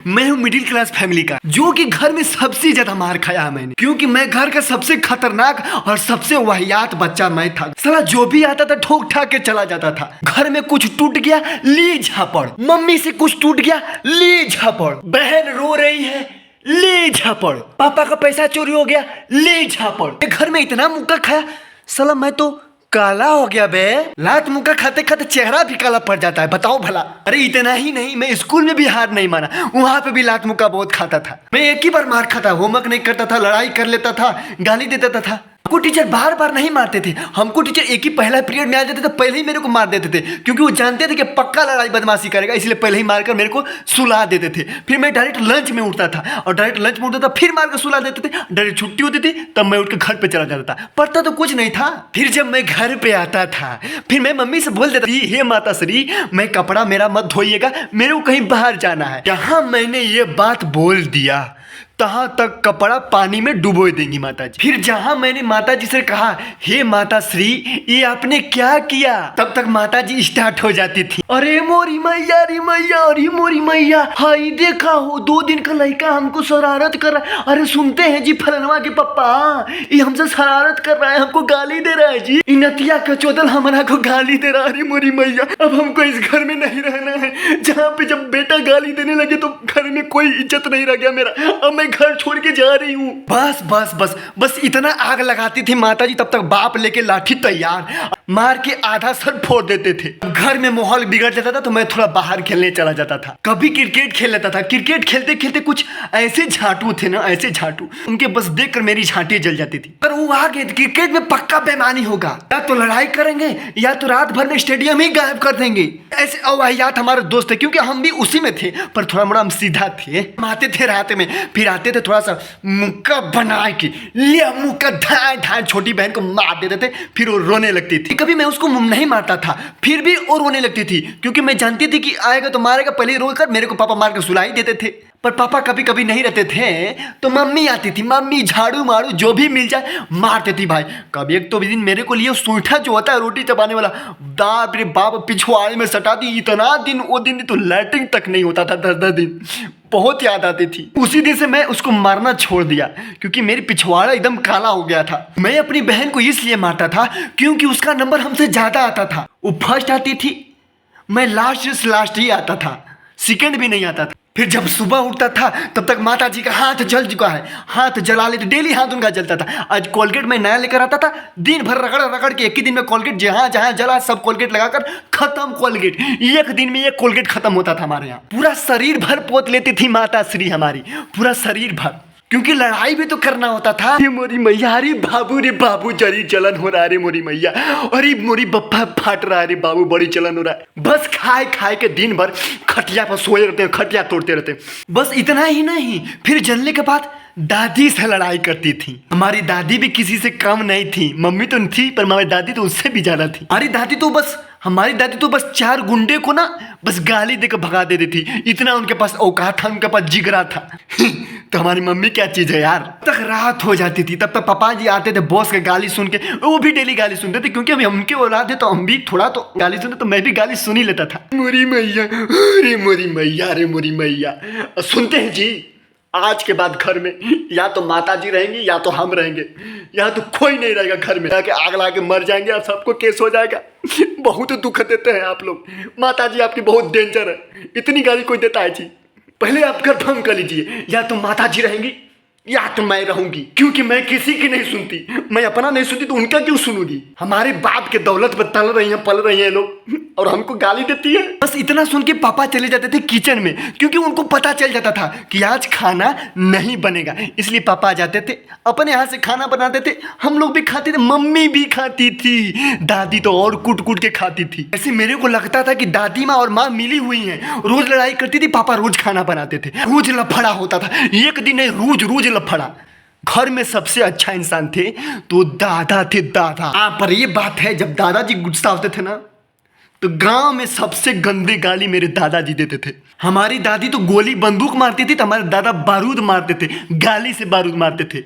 मैं हूँ middle class family का, जो कि घर में सबसे ज्यादा मार खाया है मैंने, क्योंकि मैं घर का सबसे खतरनाक और सबसे वाहियात बच्चा मैं था। साला जो भी आता था ठोक ठाक के चला जाता था। घर में कुछ टूट गया, ली झापड़। मम्मी से कुछ टूट गया, ली झापड़। बहन रो रही है, ले झापड़। पापा का पैसा चोरी हो गया, ले झापड़। घर में इतना मुक्का खाया, साला मैं तो काला हो गया बे। लात मुक्का खाते खाते चेहरा भी काला पड़ जाता है, बताओ भला। अरे इतना ही नहीं, मैं स्कूल में भी हार नहीं माना, वहां पे भी लात मुक्का बहुत खाता था। मैं एक ही बार मार खाता, होमवर्क नहीं करता था, लड़ाई कर लेता था, गाली देता था। हमको टीचर बार बार नहीं मारते थे, हमको टीचर एक ही पहला पीरियड में आ जाते थे, पहले ही मेरे को मार देते थे, क्योंकि वो जानते थे कि पक्का लड़ाई बदमाशी करेगा, इसलिए पहले ही मारकर मेरे को सुला देते थे। फिर मैं डायरेक्ट लंच में उठता था, और डायरेक्ट लंच में उठता था, फिर मारकर सुला देते थे। डायरेक्ट छुट्टी होती थी तब मैं उठ के घर पे चला जाता था, पढ़ता तो कुछ नहीं था। फिर जब मैं घर पे आता था, फिर मैं मम्मी से बोल देता थी, हे माता श्री, मैं कपड़ा मेरा मत धोइएगा, मेरे को कहीं बाहर जाना है। जहां मैंने ये बात बोल दिया तहां तक कपड़ा पानी में डुबो देंगी माता जी। फिर जहां मैंने माता जी से कहा, हे माता श्री, ये आपने क्या किया, तब तक माता जी स्टार्ट हो जाती थी, अरे मोरी मैया, रे मैया, अरे मोरी मैया, हाई देखा हो 2 दिन का लड़का हमको शरारत कर रहा है। अरे सुनते हैं जी फलनवा के पापा, ये हमसे शरारत कर रहा है, हमको गाली दे रहा है जी, नतिया का चौदल हमारा को गाली दे रहा है। अरे मोरी मैया, अब हमको इस घर में नहीं रहना है, जहाँ पे जब बेटा गाली देने लगे तो घर में कोई इज्जत नहीं रह गया मेरा, अब मैं घर छोड़ के जा रही हूँ। बस बस बस बस इतना आग लगाती थी माताजी, तब तक बाप लेके लाठी तैयार, मार के आधा सर फोड़ देते थे। घर में माहौल बिगड़ जाता था तो मैं थोड़ा बाहर खेलने चला जाता था, कभी क्रिकेट खेल लेता था। क्रिकेट खेलते खेलते कुछ ऐसे झाटू थे ना, ऐसे झाटू, उनके बस देखकर मेरी झांटी जल जाती थी। पर वो आगे क्रिकेट में पक्का बेईमानी होगा, या तो लड़ाई करेंगे या तो रात भर में स्टेडियम ही गायब कर देंगे। ऐसे अवाहियात हमारे दोस्त थे, क्योंकि हम भी उसी में थे, पर थोड़ा मोड़ा हम सीधा थे। हम आते थे रात में, फिर आते थे थोड़ा सा मुक्का बना के, ले मुक्का ढाई ढाई छोटी बहन को मार देते थे, फिर वो रोने लगती थी। कभी मैं उसको नहीं मारता था, फिर भी वो रोने लगती थी, क्योंकि मैं जानती थी कि आएगा तो मारेगा, पहले रो कर मेरे को पापा मार कर सुला ही देते थे। पर पापा कभी कभी नहीं रहते थे तो मम्मी आती थी, मम्मी झाड़ू मारू जो भी मिल जाए मार देती भाई। कभी एक तो दिन मेरे को लिए सूठा जो होता है रोटी चबाने वाला, बाप रे बाप, पिछवाड़े में सटा दी। इतना दिन, वो दिन तो लैट्रिन तक नहीं होता था, 10-10 दिन, बहुत याद आती थी। उसी दिन से मैं उसको मारना छोड़ दिया, क्योंकि मेरी पिछवाड़ा एकदम काला हो गया था। मैं अपनी बहन को इसलिए मारता था क्योंकि उसका नंबर हमसे ज्यादा आता था। वो फर्स्ट आती थी, मैं लास्ट से लास्ट ही आता था, सेकंड भी नहीं आता था। फिर जब सुबह उठता था तब तक माता जी का हाथ जल चुका है, हाथ जला लेते, डेली हाथ उनका जलता था। आज कोलगेट मैं नया लेकर आता था, दिन भर रगड़ रगड़ के एक ही दिन में कोलगेट जहाँ जहाँ जला सब कोलगेट लगाकर खत्म कोलगेट। एक दिन में ये कोलगेट खत्म होता था हमारे यहाँ। पूरा शरीर भर पोत लेती थी माता श्री हमारी, पूरा शरीर भर, क्योंकि लड़ाई भी तो करना होता था। अरे मोरी मैया, अरे बाबू, रे बाबू, जरी जलन हो रहा है रे मोरी मैया, अरे मोरी बप्पा फाट रहा है रे बाबू, बड़ी जलन हो रहा है। बस खाए खाए के दिन भर खटिया पर सोए रहते, खटिया तोड़ते रहते। बस इतना ही नहीं, फिर जलने के बाद दादी से लड़ाई करती थी। हमारी दादी भी किसी से कम नहीं थी, मम्मी तो थी पर हमारी दादी तो उससे भी ज्यादा थी। अरे दादी तो बस, हमारी दादी तो बस 4 गुंडे को ना बस गाली देकर भगा देती थी, इतना उनके पास औकात था, उनके पास जिगरा था। तो हमारी मम्मी क्या चीज है यार। तब तक रात हो जाती थी, तब तक पापा जी आते थे बॉस के गाली सुन के, वो भी डेली गाली सुनते थे, क्योंकि हम उनके औलाद थे तो हम भी थोड़ा तो गाली सुनते, तो मैं भी गाली सुन ही लेता था। मोरी मैया, अरे मोरी मैया, अरे मोरी मैया। सुनते हैं जी, आज के बाद घर में या तो माता जी रहेंगी या तो हम रहेंगे, यहाँ तो कोई नहीं रहेगा घर में, जाके आग लगा के मर जाएंगे और सबको केस हो जाएगा। बहुत दुख देते हैं आप लोग, माता जी आपकी बहुत डेंजर है, इतनी गाली कोई देता है जी। पहले आप कंफर्म कर लीजिए, या तो माता जी रहेंगी या तो मैं रहूंगी, क्योंकि मैं किसी की नहीं सुनती, मैं अपना नहीं सुनती तो उनका क्यों सुनूंगी। हमारे बाप के दौलत पर तल रही हैं, पल रही हैं लोग, और हमको गाली देती है। बस इतना सुन के पापा चले जाते थे किचन में, क्योंकि उनको पता चल जाता था कि आज खाना नहीं बनेगा, इसलिए पापा आ जाते थे, अपने हाथ से खाना बनाते थे, हम लोग भी खाते थे, मम्मी भी खाती थी, दादी तो और कूट कूट के खाती थी। ऐसे मेरे को लगता था कि दादी माँ और माँ मिली हुई हैं, रोज लड़ाई करती थी, पापा रोज खाना बनाते थे, रोज लफड़ा होता था, एक दिन नहीं रोज रोज लफड़ा। घर में सबसे अच्छा इंसान थे तो दादा थे, दादा। पर ये बात है, जब दादाजी गुस्सा होते थे ना तो गांव में सबसे गंदी गाली मेरे दादाजी देते थे। हमारी दादी तो गोली बंदूक मारती थी, तो हमारे दादा बारूद मारते थे, गाली से बारूद मारते थे।